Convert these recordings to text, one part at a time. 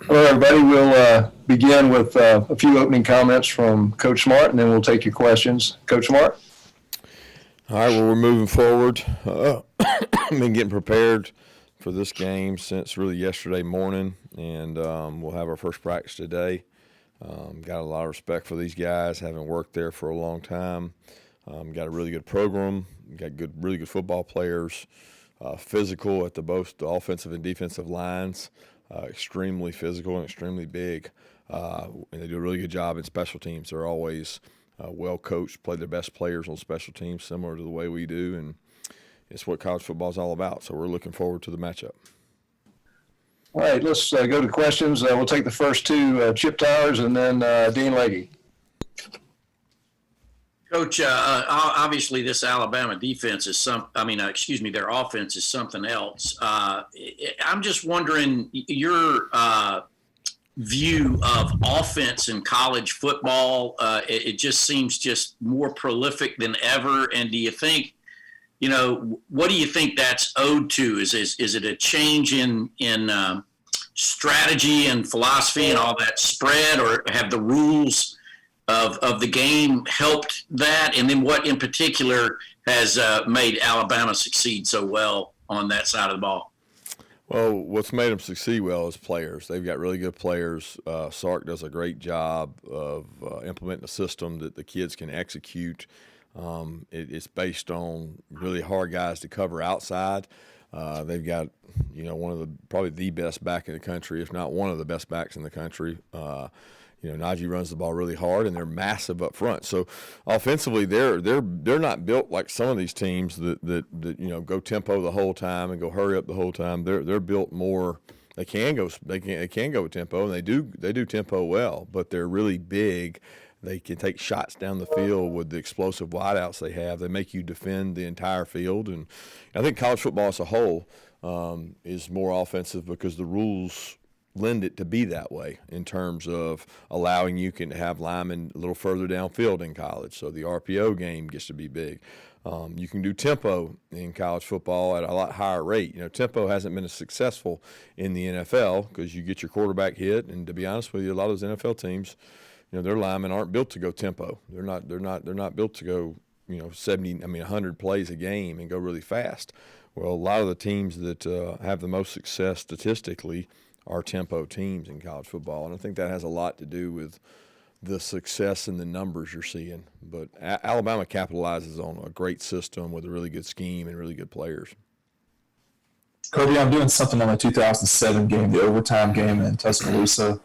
Hello, everybody. We'll begin with a few opening comments from Coach Smart, and then we'll take your questions. Coach Smart? All right, well, we're moving forward. Been getting prepared for this game since really yesterday morning, and we'll have our first practice today. Got a lot of respect for these guys, having worked there for a long time. Got a really good program, got really good football players, physical at both the offensive and defensive lines, extremely physical and extremely big. And they do a really good job in special teams. They're always well coached, play their best players on special teams, similar to the way we do, and it's what college football is all about. So we're looking forward to the matchup. All right, let's go to questions. We'll take the first two, Chip Towers and then Dean Leahy. Coach, obviously this Alabama defense is their offense is something else. I'm just wondering your view of offense in college football. It just seems just more prolific than ever. And do you think, what do you think that's owed to? Is it a change in strategy and philosophy and all that spread, or have the rules of the game helped that? And then what in particular has made Alabama succeed so well on that side of the ball? Well, what's made them succeed well is players. They've got really good players. Sark does a great job of implementing a system that the kids can execute. It's based on really hard guys to cover outside. They've got, probably the best back in the country, if not one of the best backs in the country. Najee runs the ball really hard, and they're massive up front. So offensively, they're not built like some of these teams that go tempo the whole time and go hurry up the whole time. They're built more. They can go with tempo, and they do tempo well, but they're really big. They can take shots down the field with the explosive wideouts they have. They make you defend the entire field, and I think college football as a whole is more offensive because the rules lend it to be that way in terms of allowing you can have linemen a little further downfield in college. So the RPO game gets to be big. You can do tempo in college football at a lot higher rate. Tempo hasn't been as successful in the NFL because you get your quarterback hit, and to be honest with you, a lot of those NFL teams, their linemen aren't built to go tempo. They're not built to go 100 plays a game and go really fast. Well, a lot of the teams that have the most success statistically are tempo teams in college football, and I think that has a lot to do with the success and the numbers you're seeing. But Alabama capitalizes on a great system with a really good scheme and really good players. Kirby, I'm doing something on the 2007 game, the overtime game in Tuscaloosa.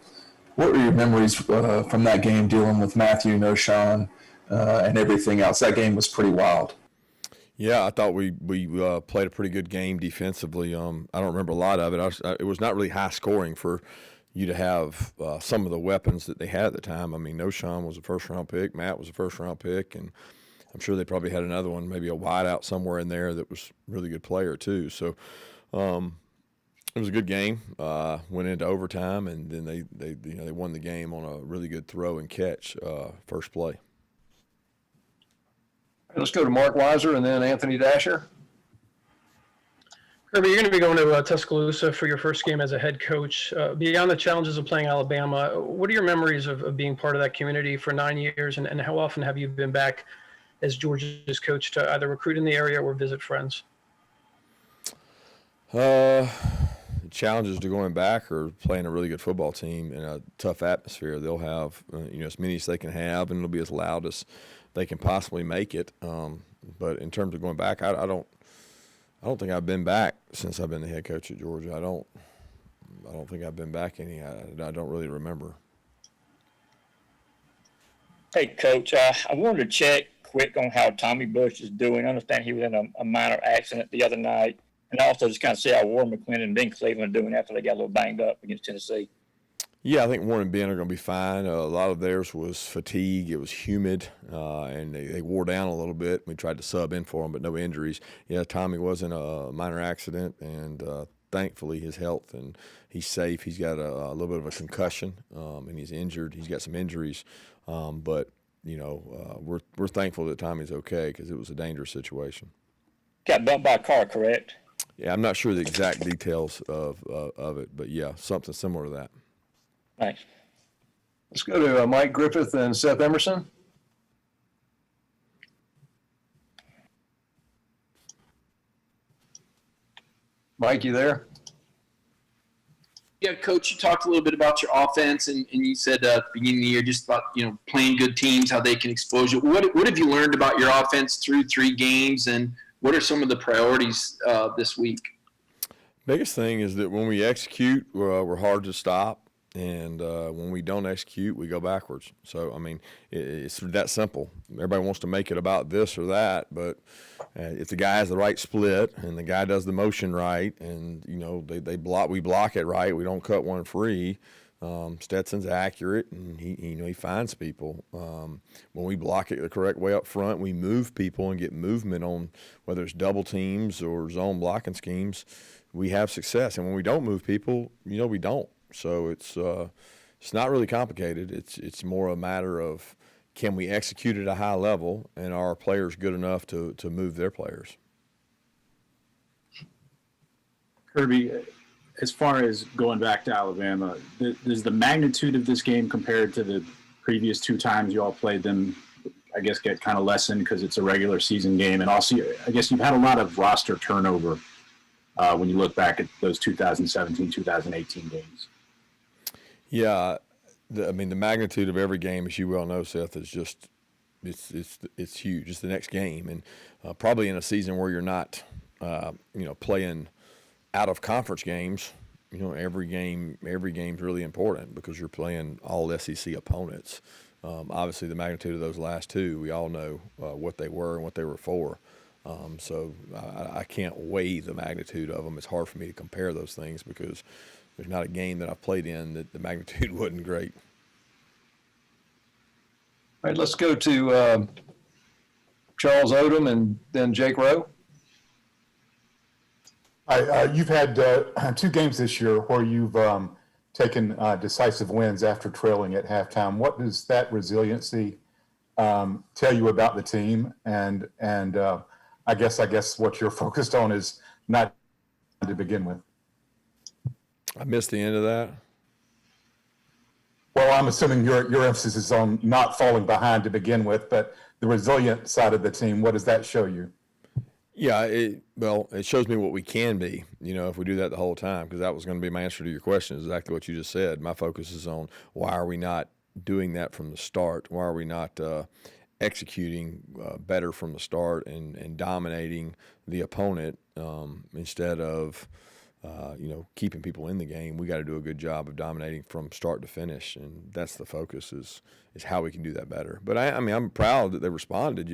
What were your memories from that game dealing with Matthew, Noshawn, and everything else? That game was pretty wild. Yeah, I thought we played a pretty good game defensively. I don't remember a lot of it. It was not really high scoring for you to have some of the weapons that they had at the time. I mean, Noshawn was a first-round pick. Matt was a first-round pick. And I'm sure they probably had another one, maybe a wideout somewhere in there that was a really good player too. So it was a good game. Went into overtime, and then they won the game on a really good throw and catch first play. Let's go to Mark Weiser and then Anthony Dasher. Kirby, you're going to be going to Tuscaloosa for your first game as a head coach. Beyond the challenges of playing Alabama, what are your memories of being part of that community for 9 years, and how often have you been back as Georgia's coach to either recruit in the area or visit friends? Challenges to going back or playing a really good football team in a tough atmosphere. They'll have as many as they can have, and it'll be as loud as they can possibly make it. But in terms of going back, I don't think I've been back since I've been the head coach at Georgia. I don't think I've been back any. I don't really remember. Hey, Coach, I wanted to check quick on how Tommy Bush is doing. I understand he was in a minor accident the other night, and also just kind of see how Warren McClendon and Ben Cleveland are doing after they got a little banged up against Tennessee. Yeah, I think Warren and Ben are going to be fine. A lot of theirs was fatigue. It was humid, and they wore down a little bit. We tried to sub in for them, but no injuries. Yeah, Tommy was in a minor accident, and thankfully his health, and he's safe. He's got a little bit of a concussion, and he's injured. He's got some injuries, but we're thankful that Tommy's okay because it was a dangerous situation. Got bumped by a car, correct? Yeah, I'm not sure the exact details of it, but yeah, something similar to that. Thanks. Let's go to Mike Griffith and Seth Emerson. Mike, you there? Yeah, Coach, you talked a little bit about your offense, and you said at the beginning of the year just about, playing good teams, how they can expose you. What have you learned about your offense through 3 games, and what are some of the priorities this week? Biggest thing is that when we execute, we're hard to stop. And when we don't execute, we go backwards. So, I mean, it's that simple. Everybody wants to make it about this or that, but if the guy has the right split and the guy does the motion right, and we block it right, we don't cut one free. Stetson's accurate, and he finds people. When we block it the correct way up front, we move people and get movement on whether it's double teams or zone blocking schemes. We have success, and when we don't move people, we don't. So it's not really complicated. It's more a matter of can we execute at a high level, and are our players good enough to move their players? Kirby, as far as going back to Alabama, does the magnitude of this game compared to the previous 2 times you all played them, I guess, get kind of lessened because it's a regular season game? And also, I guess you've had a lot of roster turnover when you look back at those 2017, 2018 games. Yeah, the magnitude of every game, as you well know, Seth, is just it's huge. It's the next game, and probably in a season where you're not, playing out of conference games. Every game's really important because you're playing all SEC opponents. Obviously, the magnitude of those last 2, we all know what they were and what they were for. So I can't weigh the magnitude of them. It's hard for me to compare those things because there's not a game that I've played in that the magnitude wasn't great. All right, let's go to Charles Odom and then Jake Rowe. You've had 2 games this year where you've taken decisive wins after trailing at halftime. What does that resiliency tell you about the team? And I guess what you're focused on is not to begin with. I missed the end of that. Well, I'm assuming your emphasis is on not falling behind to begin with, but the resilient side of the team, what does that show you? Yeah, it shows me what we can be, if we do that the whole time, because that was going to be my answer to your question, is exactly what you just said. My focus is on why are we not doing that from the start? Why are we not executing better from the start and dominating the opponent instead of keeping people in the game? We got to do a good job of dominating from start to finish, and that's the focus is how we can do that better. But I'm proud that they responded.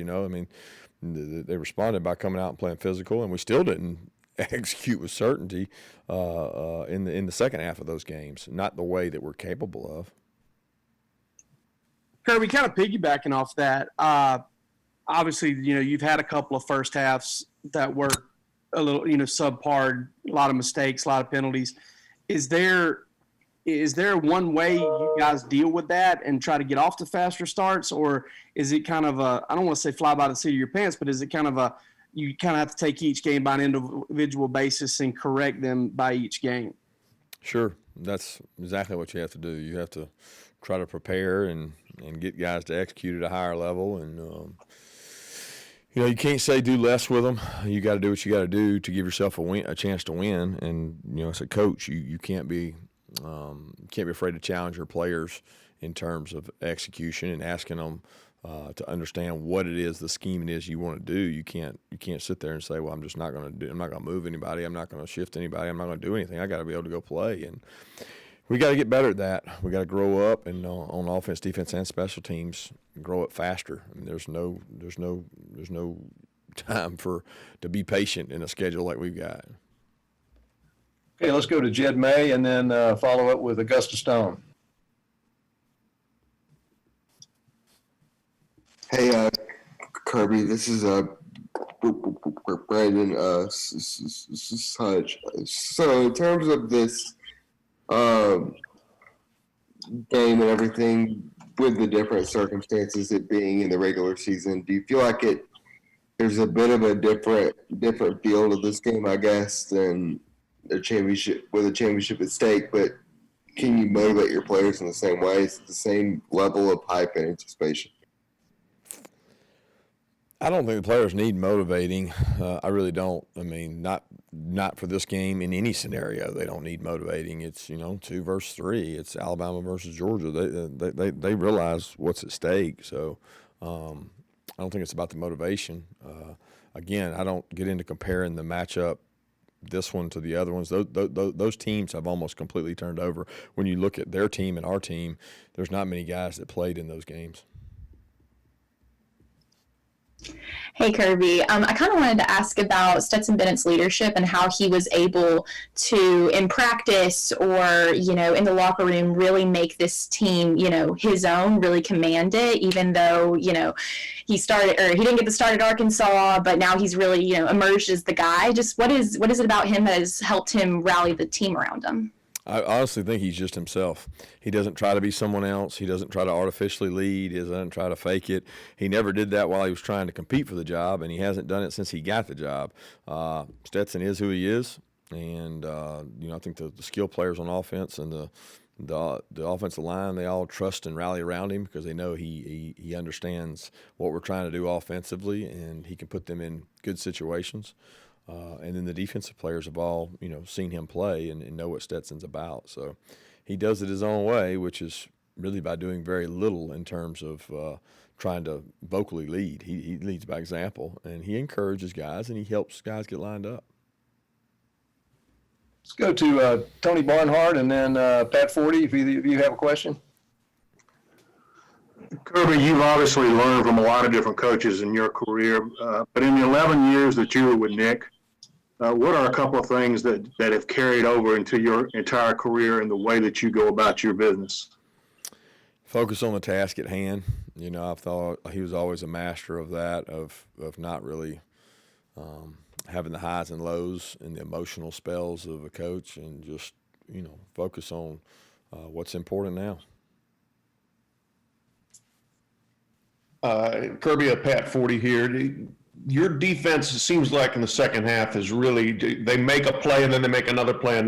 They responded by coming out and playing physical, and we still didn't execute with certainty in the second half of those games, not the way that we're capable of. Kirby, kind of piggybacking off that, obviously, you've had a couple of first halves that were a little, subpar, a lot of mistakes, a lot of penalties. Is there one way you guys deal with that and try to get off to faster starts, or is it kind of I don't want to say fly by the seat of your pants, but is it kind of you kind of have to take each game by an individual basis and correct them by each game? Sure. That's exactly what you have to do. You have to try to prepare and get guys to execute at a higher level. And, you can't say do less with them. You got to do what you got to do to give yourself a chance to win. And, as a coach, you can't be afraid to challenge your players in terms of execution and asking them to understand what it is, the scheme it is you want to do. You can't sit there and say, well, I'm not going to move anybody. I'm not going to shift anybody. I'm not going to do anything. I got to be able to go play. And we got to get better at that. We got to grow up, and on offense, defense, and special teams, grow up faster. I mean, there's no time to be patient in a schedule like we've got. Okay, let's go to Jed May and then follow up with Augusta Stone. Hey, Kirby, this is Brandon Sudge. So in terms of this game and everything, with the different circumstances, it being in the regular season, do you feel like there's a bit of a different feel to this game, I guess, than the championship, with a championship at stake, but can you motivate your players in the same way? It's the same level of hype and anticipation. I don't think the players need motivating. I really don't. I mean, not for this game. In any scenario, they don't need motivating. It's 2 versus 3. It's Alabama versus Georgia. They realize what's at stake. So I don't think it's about the motivation. Again, I don't get into comparing the matchup, this one to the other ones. Those teams have almost completely turned over. When you look at their team and our team, there's not many guys that played in those games. Hey, Kirby. I kind of wanted to ask about Stetson Bennett's leadership and how he was able to, in practice or, in the locker room, really make this team, his own, really command it, even though, he didn't get the start at Arkansas, but now he's really, emerged as the guy. Just what is it about him that has helped him rally the team around him? I honestly think he's just himself. He doesn't try to be someone else. He doesn't try to artificially lead. He doesn't try to fake it. He never did that while he was trying to compete for the job, and he hasn't done it since he got the job. Stetson is who he is, and I think the skill players on offense and the offensive line, they all trust and rally around him because they know he understands what we're trying to do offensively, and he can put them in good situations. And then the defensive players have all, seen him play and know what Stetson's about. So he does it his own way, which is really by doing very little in terms of trying to vocally lead. He leads by example, and he encourages guys, and he helps guys get lined up. Let's go to Tony Barnhart and then Pat Forty, if either of you have a question. Kirby, you've obviously learned from a lot of different coaches in your career, but in the 11 years that you were with Nick, what are a couple of things that have carried over into your entire career and the way that you go about your business? Focus on the task at hand. I thought he was always a master of that, of not really having the highs and lows and the emotional spells of a coach, and just, focus on what's important now. Kirby, Pat 40 here. Your defense, it seems like in the second half is really, they make a play and then they make another play,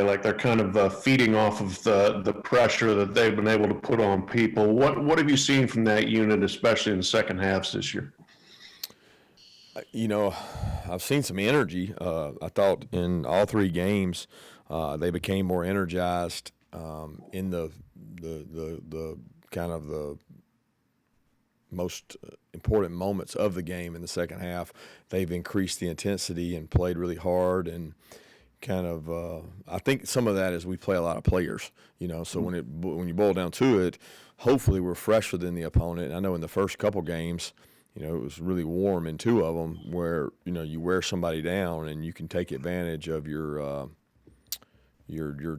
like they're kind of feeding off of the pressure that they've been able to put on people. What have you seen from that unit, especially in the second halves this year? I've seen some energy. I thought in all 3 games they became more energized in the kind of the most important moments of the game in the second half. They've increased the intensity and played really hard, and kind of I think some of that is we play a lot of players, so when you boil down to it, hopefully we're fresher than the opponent. I know in the first couple games, it was really warm in 2 of them where, you wear somebody down and you can take advantage of your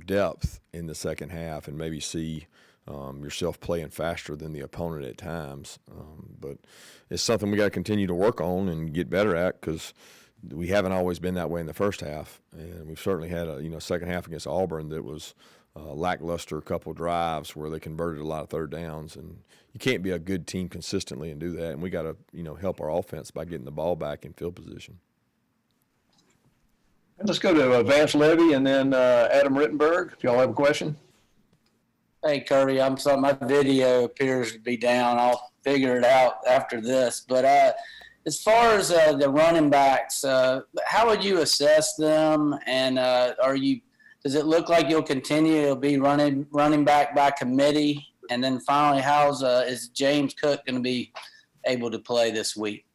depth in the second half and maybe see yourself playing faster than the opponent at times. But it's something we got to continue to work on and get better at, because we haven't always been that way in the first half. And we've certainly had a second half against Auburn that was lackluster couple drives where they converted a lot of third downs. And you can't be a good team consistently and do that. And we got to help our offense by getting the ball back in field position. Let's go to Vance Levy and then Adam Rittenberg, if y'all have a question. Hey, Kirby, I'm sorry, my video appears to be down. I'll figure it out after this. But as far as the running backs, how would you assess them? And does it look like you'll continue to be running back by committee? And then finally, is James Cook going to be able to play this week?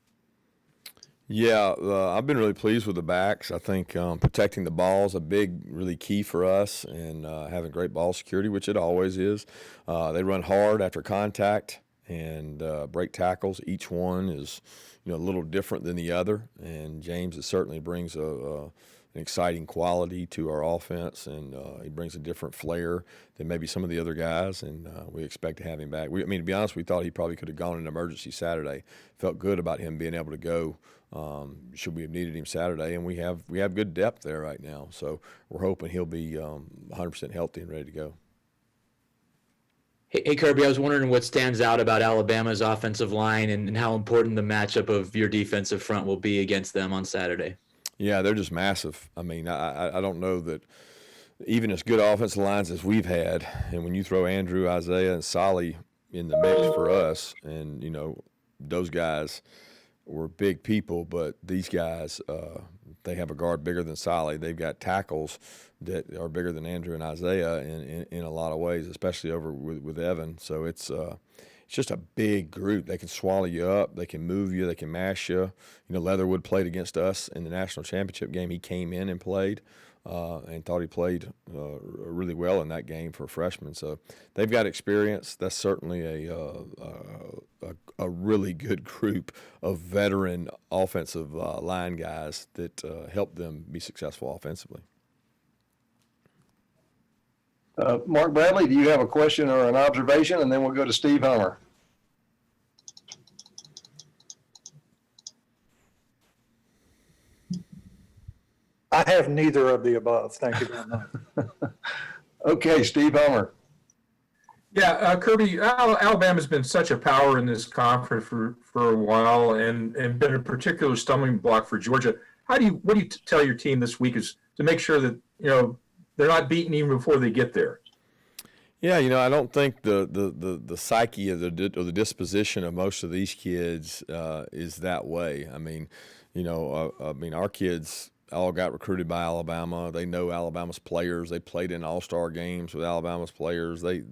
Yeah, I've been really pleased with the backs. I think protecting the ball is a really key for us, and having great ball security, which it always is. They run hard after contact and break tackles. Each one is, a little different than the other, and James certainly brings an exciting quality to our offense, and he brings a different flair than maybe some of the other guys, and we expect to have him back. To be honest, we thought he probably could have gone in emergency Saturday. Felt good about him being able to go should we have needed him Saturday, and we have good depth there right now. So we're hoping he'll be 100% healthy and ready to go. Hey, Kirby, I was wondering what stands out about Alabama's offensive line and how important the matchup of your defensive front will be against them on Saturday. Yeah, they're just massive. I don't know that even as good offensive lines as we've had, and when you throw Andrew, Isaiah, and Solly in the mix for us, and those guys were big people, but these guys, they have a guard bigger than Solly. They've got tackles that are bigger than Andrew and Isaiah in a lot of ways, especially over with Evan. So it's just a big group. They can swallow you up. They can move you. They can mash you. Leatherwood played against us in the national championship game. He came in and played and thought he played really well in that game for a freshman. So they've got experience. That's certainly a really good group of veteran offensive line guys that help them be successful offensively. Mark Bradley, do you have a question or an observation? And then we'll go to Steve Hummer. I have neither of the above. Thank you very much. Okay, Steve Hummer. Yeah, Kirby, Alabama's been such a power in this conference for a while and been a particular stumbling block for Georgia. What do you tell your team this week is to make sure that, they're not beaten even before they get there? Yeah, I don't think the psyche or the disposition of most of these kids is that way. I mean, our kids all got recruited by Alabama. They know Alabama's players. They played in all-star games with Alabama's players. They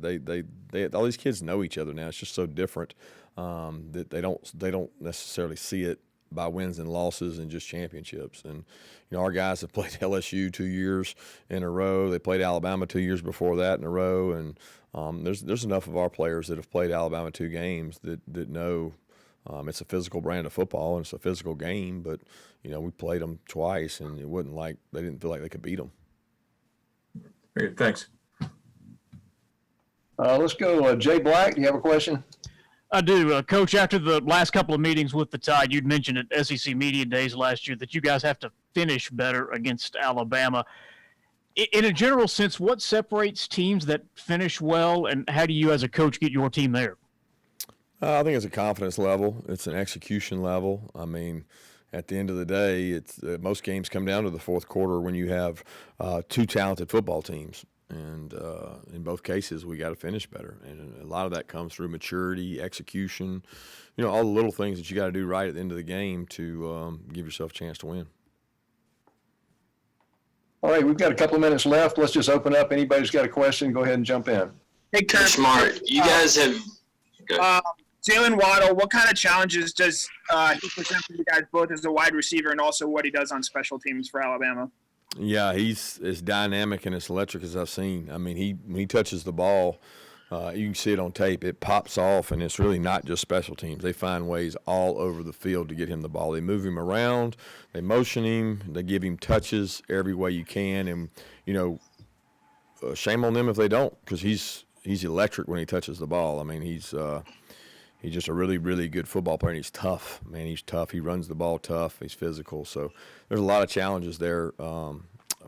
all these kids know each other now. It's just so different that they don't necessarily see it by wins and losses and just championships. And our guys have played LSU 2 years in a row. They played Alabama 2 years before that in a row. And there's enough of our players that have played Alabama 2 games that know it's a physical brand of football and it's a physical game. But we played them twice, and it wasn't like they didn't feel like they could beat them. Great, thanks. Let's go, Jay Black. Do you have a question? I do. Coach, after the last couple of meetings with the Tide, you'd mentioned at SEC Media Days last year that you guys have to finish better against Alabama. In a general sense, what separates teams that finish well, and how do you as a coach get your team there? I think it's a confidence level. It's an execution level. I mean, at the end of the day, it's most games come down to the fourth quarter when you have 2 talented football teams. And in both cases, we got to finish better. And a lot of that comes through maturity, execution, all the little things that you got to do right at the end of the game to give yourself a chance to win. All right, we've got a couple of minutes left. Let's just open up. Anybody's got a question, go ahead and jump in. Hey, Kirby. Smart. You guys have. Jalen Waddle, what kind of challenges does he present for you guys both as a wide receiver and also what he does on special teams for Alabama? Yeah, he's as dynamic and as electric as I've seen. I mean, when he touches the ball, you can see it on tape. It pops off, and it's really not just special teams. They find ways all over the field to get him the ball. They move him around. They motion him. They give him touches every way you can. And, shame on them if they don't, because he's electric when he touches the ball. I mean, he's just a really, really good football player, and he's tough. Man, he's tough. He runs the ball tough. He's physical. So there's a lot of challenges there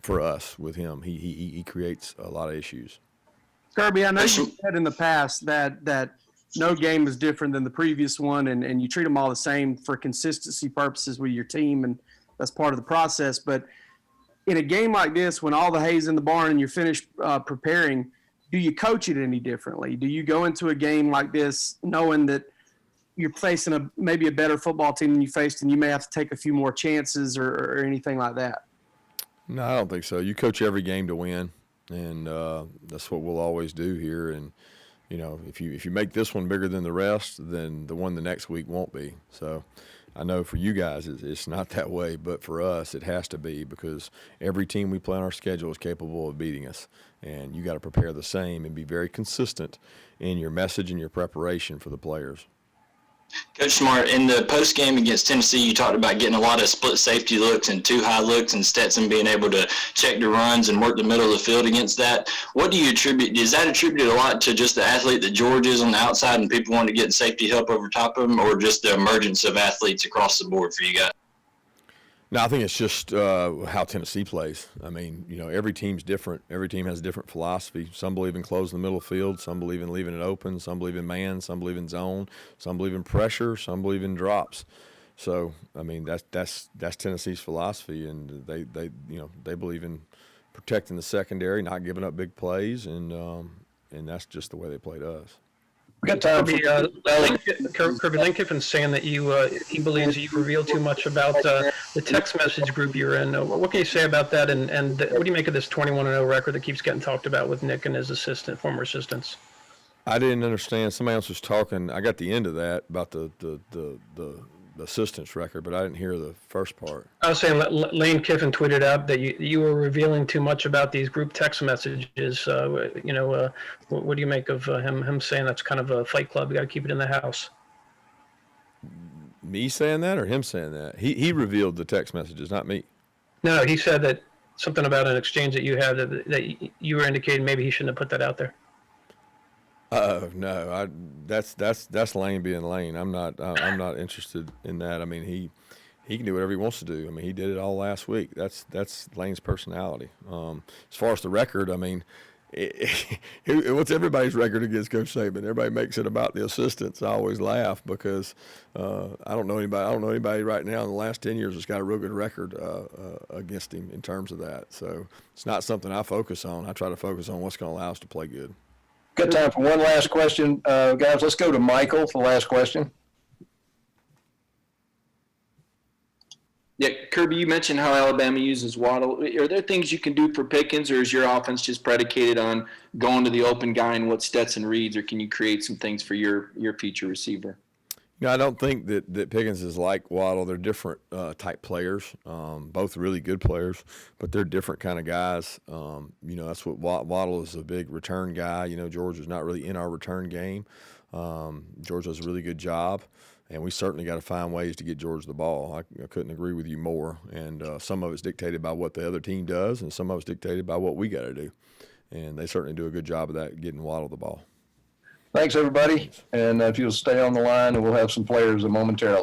for us with him. He creates a lot of issues. Kirby, I know you said in the past that no game is different than the previous one, and you treat them all the same for consistency purposes with your team, and that's part of the process. But in a game like this, when all the hay's in the barn and you're finished preparing, do you coach it any differently? Do you go into a game like this knowing that you're facing maybe a better football team than you faced, and you may have to take a few more chances or anything like that? No, I don't think so. You coach every game to win, and that's what we'll always do here. And if you make this one bigger than the rest, then the one the next week won't be. So I know for you guys it's not that way, but for us it has to be, because every team we play on our schedule is capable of beating us. And you got to prepare the same and be very consistent in your message and your preparation for the players. Coach Smart, in the post game against Tennessee, you talked about getting a lot of split safety looks and 2 high looks, and Stetson being able to check the runs and work the middle of the field against that. What do you attribute? Is that attributed a lot to just the athlete that George is on the outside and people want to get safety help over top of him, or just the emergence of athletes across the board for you guys? No, I think it's just how Tennessee plays. I mean, every team's different. Every team has a different philosophy. Some believe in closing the middle of the field. Some believe in leaving it open. Some believe in man. Some believe in zone. Some believe in pressure. Some believe in drops. So, I mean, that's Tennessee's philosophy, and they believe in protecting the secondary, not giving up big plays, and that's just the way they played us. We got time for Kirby Lane Kiffin's saying that he believes you reveal too much about the text message group you're in. What can you say about that? And what do you make of this 21-0 record that keeps getting talked about with Nick and his former assistants? I didn't understand. Somebody else was talking. I got the end of that about the assistance record, but I didn't hear the first part. I was saying Lane Kiffin tweeted out that you were revealing too much about these group text messages. What do you make of him saying that's kind of a fight club? You got to keep it in the house. Me saying that or him saying that? He revealed the text messages, not me. No, he said that something about an exchange that you had that you were indicating maybe he shouldn't have put that out there. No, that's Lane being Lane. I'm not interested in that. I mean, he can do whatever he wants to do. I mean, he did it all last week. That's Lane's personality. As far as the record, I mean, what's everybody's record against Coach Saban? Everybody makes it about the assistants. I always laugh because I don't know anybody right now in the last 10 years that's got a real good record against him in terms of that. So it's not something I focus on. I try to focus on what's going to allow us to play good. Got time for one last question. Guys, let's go to Michael for the last question. Yeah, Kirby, you mentioned how Alabama uses Waddle. Are there things you can do for Pickens, or is your offense just predicated on going to the open guy and what Stetson reads, or can you create some things for your feature receiver? I don't think that Pickens is like Waddle. They're different type players, both really good players, but they're different kind of guys. That's what Waddle is, a big return guy. Georgia's not really in our return game. Georgia does a really good job, and we certainly got to find ways to get Georgia the ball. I couldn't agree with you more, and some of it's dictated by what the other team does, and some of it's dictated by what we got to do, and they certainly do a good job of that, getting Waddle the ball. Thanks, everybody. And if you'll stay on the line, and we'll have some players momentarily.